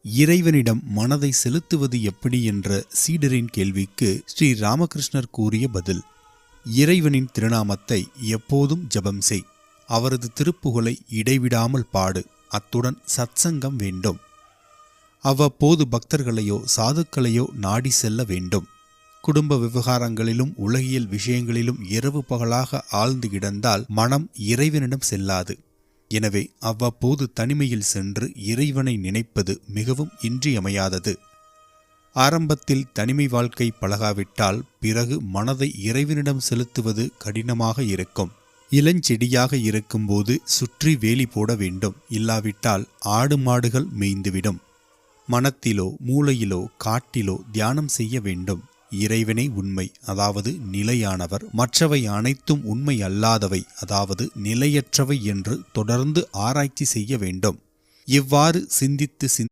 இறைவனிடம் மனதை செலுத்துவது எப்படி என்ற சீடரின் கேள்விக்கு ஸ்ரீ ராமகிருஷ்ணர் கூறிய பதில். இறைவனின் திருநாமத்தை எப்போதும் ஜபம் செய். அவரது திருப்புகழை இடைவிடாமல் பாடு. அத்துடன் சத்சங்கம் வேண்டும். அவ்வப்போது பக்தர்களையோ சாதுக்களையோ நாடி செல்ல வேண்டும். குடும்ப விவகாரங்களிலும் உலகியல் விஷயங்களிலும் இரவு பகலாக ஆழ்ந்து கிடந்தால் மனம் இறைவனிடம் செல்லாது. எனவே அவ்வப்போது தனிமையில் சென்று இறைவனை நினைப்பது மிகவும் இன்றியமையாதது. ஆரம்பத்தில் தனிமை வாழ்க்கை பழகாவிட்டால் பிறகு மனதை இறைவனிடம் செலுத்துவது கடினமாக இருக்கும். இளஞ்செடியாக இருக்கும்போது சுற்றி வேலி போட வேண்டும். இல்லாவிட்டால் ஆடு மாடுகள் மேய்ந்துவிடும். மனத்திலோ மூளையிலோ காட்டிலோ தியானம் செய்ய வேண்டும். இறைவனே உண்மை, அதாவது நிலையானவர். மற்றவை அனைத்தும் உண்மை அல்லாதவை, அதாவது நிலையற்றவை என்று தொடர்ந்து ஆராய்ச்சி செய்ய வேண்டும். இவ்வாறு சிந்தித்து